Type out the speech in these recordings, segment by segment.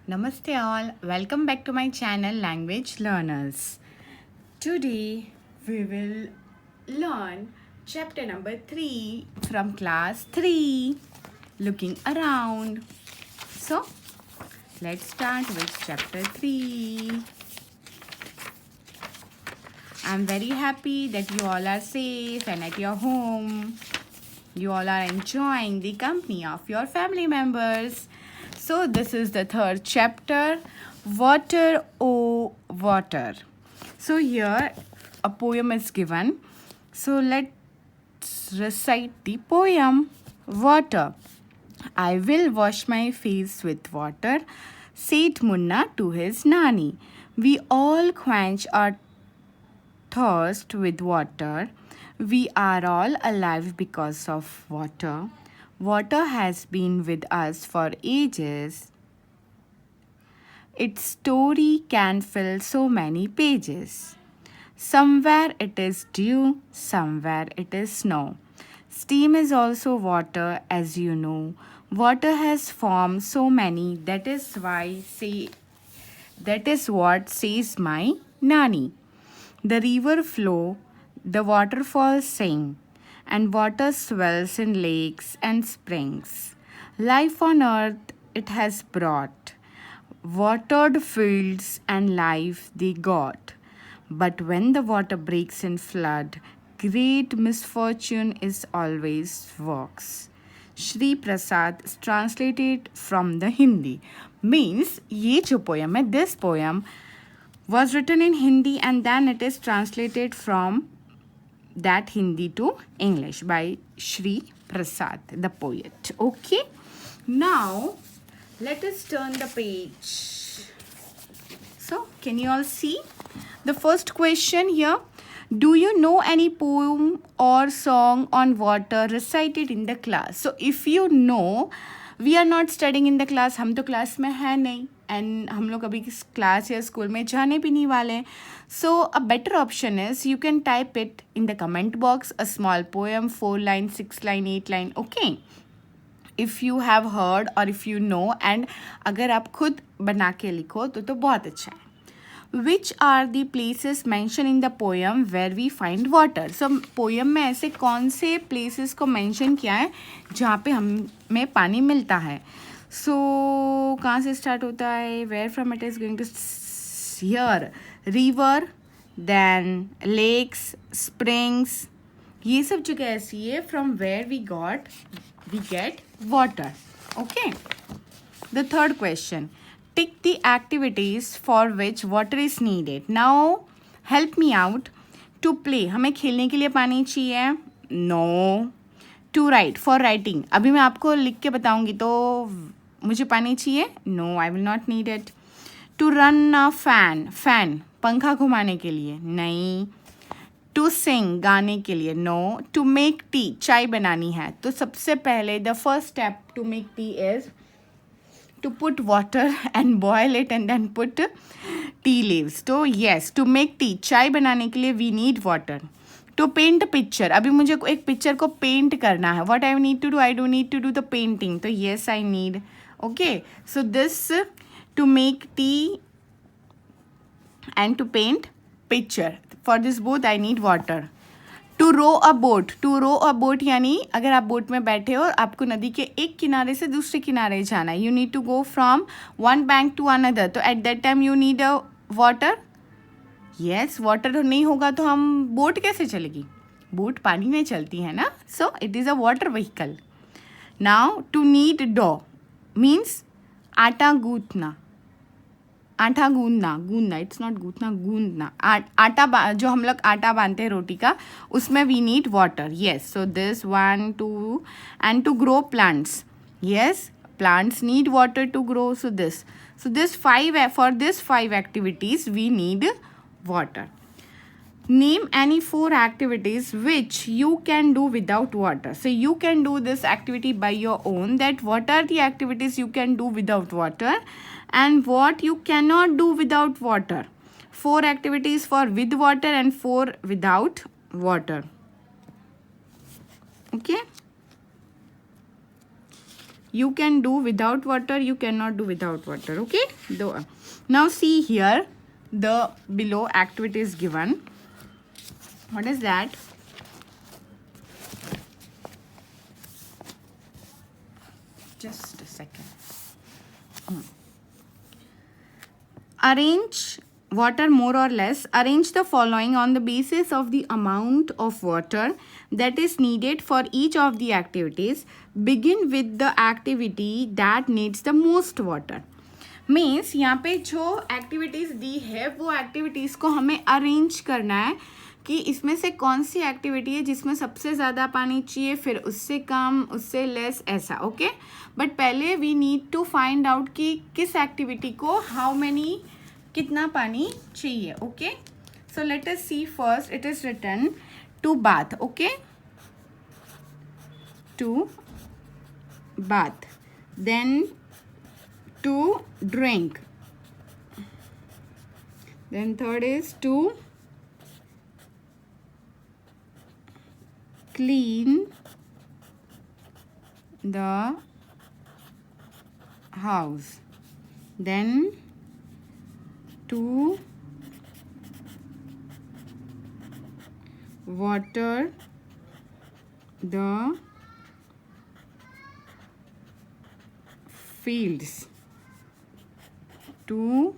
Namaste all, welcome back to my channel Language Learners. Today we will learn chapter number 3 from class 3, Looking Around. So, let's start with chapter 3. I'm very happy that you all are safe and at your home. You all are enjoying the company of your family members. So this is the third chapter, Water, Oh Water. So here a poem is given. So let's recite the poem. Water. I will wash my face with water, said Munna to his Nani. We all quench our thirst with water. We are all alive because of water. Water has been with us for ages. Its story can fill so many pages. Somewhere it is dew, somewhere it is snow. Steam is also water, as you know. Water has formed so many, that is what says my Nani. The river flow, the waterfalls sing, and water swells in lakes and springs. Life on earth it has brought, watered fields and life they got. But when the water breaks in flood, great misfortune is always works. Shri Prasad is translated from the Hindi. Means, ये जो poem है, this poem was written in Hindi and then it is translated from that Hindi to English by Shri Prasad, the poet. Okay, now let us turn the page. So, can you all see? The first question here, do you know any poem or song on water recited in the class? So, if you know, we are not studying in the class, हम तो class में है नहीं and हम लोग अभी class या school में जाने भी नहीं वाले हैं. So a better option is you can type it in the comment box a small poem 4 line 6 line 8 line okay if you have heard और इफ़ यू नो एंड अगर आप खुद बना के लिखो तो बहुत अच्छा है. Which are the places mention in the poem where we find water. So poem में ऐसे कौन से प्लेसेस को मैंशन किया है जहाँ पे हमें पानी मिलता है. सो कहाँ से स्टार्ट होता है, where from it is going to here river then lakes springs, ये सब जगह ऐसी है from where we get water. Okay, the third question, tick the activities for which water is needed. Now help me out. To play, हमें खेलने के लिए पानी चाहिए. No. To write, for writing, अभी मैं आपको लिख के बताऊंगी तो मुझे पानी चाहिए. No, I will not need it. To run a fan, पंखा घुमाने के लिए. नहीं. To sing, गाने के लिए. No. To make tea, चाय बनानी है. तो सबसे पहले the first step to make tea is to put water and boil it and then put tea leaves. So yes, to make tea, चाय बनाने के लिए we need water. To paint a picture, अभी मुझे एक पिक्चर को paint करना है. What I need to do, I do need to do the painting. तो yes, I need. Okay, so this to make tea and to paint picture. For this both I need water. To row a boat यानी अगर आप boat में बैठे हो और आपको नदी के एक किनारे से दूसरे किनारे जाना है, you need to go from one bank to another. तो at that time you need a water. Yes, water नहीं होगा तो हम बोट कैसे चलेगी, बोट पानी में चलती है ना. So it is a water vehicle. Now to knead dough means आटा गूंथना, गूंदना इट्स नॉट गूंथना, गूंदना. आटा जो हम लोग आटा बांधते हैं रोटी का, उसमें we need water. Yes, so this 1 2 and to grow plants. Yes, plants need water to grow. So this 5, for this 5 activities we need water. Name any 4 activities which you can do without water. So you can do this activity by your own, that what are the activities you can do without water and what you cannot do without water. 4 activities for with water and 4 without water. Okay. you can do without water, you cannot do without water. Okay, now see here, the below activity is given. What is that? Just a second. Arrange water more or less. Arrange the following on the basis of the amount of water that is needed for each of the activities. Begin with the activity that needs the most water. Means यहाँ पे जो activities दी है वो activities को हमें arrange करना है कि इसमें से कौन सी एक्टिविटी है जिसमें सबसे ज़्यादा पानी चाहिए, फिर उससे कम, उससे लेस, ऐसा. ओके, बट पहले we need to find out कि किस एक्टिविटी को हाउ मैनी, कितना पानी चाहिए. Okay, so let us see first. It is written to bath. Okay, to bath, then to drink, then third is to clean the house, then to water the fields, to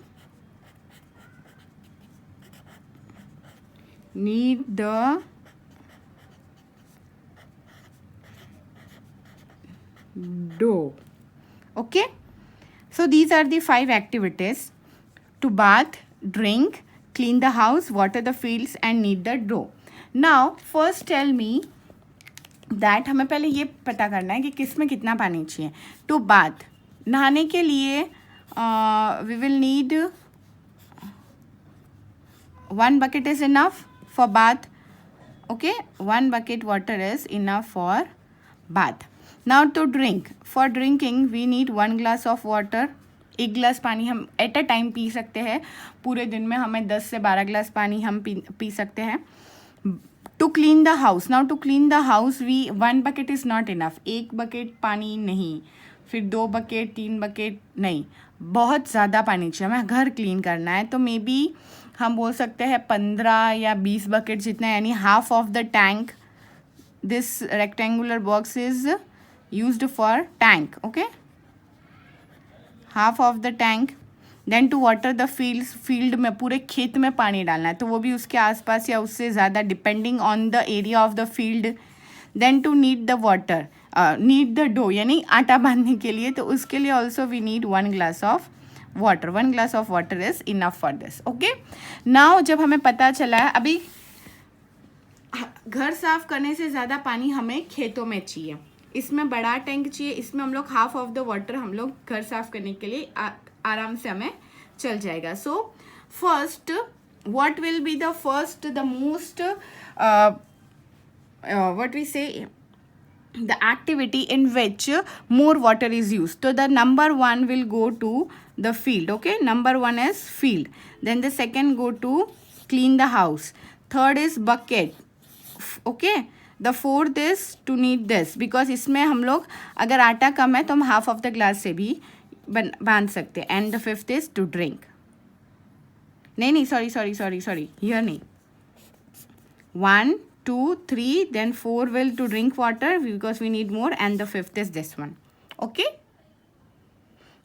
knead the dough. Okay, so these are the 5 activities: to bath, drink, clean the house, water the fields and knead the dough. Now first tell me that हमें पहले ये पता करना है कि किस में कितना पानी चाहिए. टू बाथ, नहाने के लिए we will need 1 bucket is enough for bath. Okay, 1 bucket water is enough for bath. Now to drink, for drinking we need 1 glass of water. 1 गिलास पानी हम एट अ टाइम पी सकते हैं. पूरे दिन में हमें 10 से 12 गिलास पानी हम पी सकते हैं. To clean the house, now to clean the house we 1 bucket is not enough. 1 bucket पानी नहीं, फिर 2 बकेट, 3 बकेट नहीं, बहुत ज़्यादा पानी चाहिए. हमें घर क्लीन करना है तो मे बी हम बोल सकते हैं 15 या 20 बकेट जितना, यानी half of the tank. This rectangular box is used for tank. Okay, half of the tank. Then to water the fields, field में, पूरे खेत में पानी डालना है तो वो भी उसके आसपास या उससे ज़्यादा depending on the area of the field. Then to need the water, need the dough यानी आटा बांधने के लिए, तो उसके लिए also we need 1 glass of water. 1 glass of water is enough for this. Okay, now जब हमें पता चला है, अभी घर साफ करने से ज़्यादा पानी हमें खेतों में चाहिए. इसमें बड़ा टैंक चाहिए, इसमें हम लोग हाफ ऑफ द वाटर हम लोग घर साफ करने के लिए आराम से हमें चल जाएगा. So first what will be the first, the most what we say the activity in which more water is used. So the number 1 will go to the field. Okay, number 1 is field. Then the second go to clean the house. Third is bucket. Okay, the fourth is to knead this, because इसमें हम लोग अगर आटा कम है तो हम half of the glass से भी बांध सकते हैं. And the fifth is to drink. नहीं, सॉरी, हियर नहीं. 1, 2, 3, then 4 will to drink water because we need more, and the fifth is this one. Okay,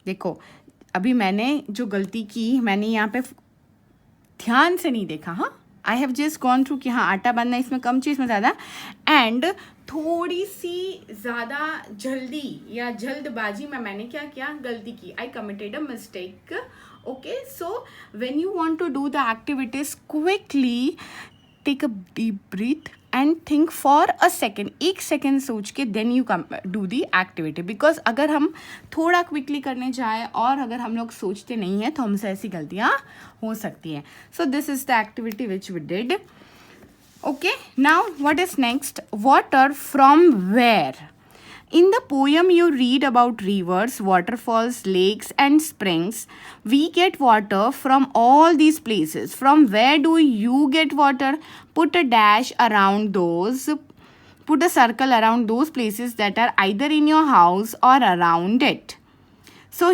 देखो अभी मैंने जो गलती की, मैंने यहाँ पे ध्यान से नहीं देखा. हाँ, I have just gone through कि हाँ आटा बांधना इसमें कम चाहिए, इसमें ज़्यादा, एंड थोड़ी सी ज़्यादा जल्दी या जल्दबाजी में मैंने क्या किया, गलती की. I committed a mistake. Okay, so when you want to do the activities quickly, take a deep breath and think for a second. 1 second सोच के then you do the activity. Because अगर हम थोड़ा क्विकली करने जाए और अगर हम लोग सोचते नहीं हैं तो हमसे ऐसी गलतियाँ हो सकती हैं. So this is the activity which we did. Okay, now what is next? Water from where? In the poem you read about rivers, waterfalls, lakes and springs. We get water from all these places. From where do you get water? Put a dash around those Put a circle around those places that are either in your house or around it. So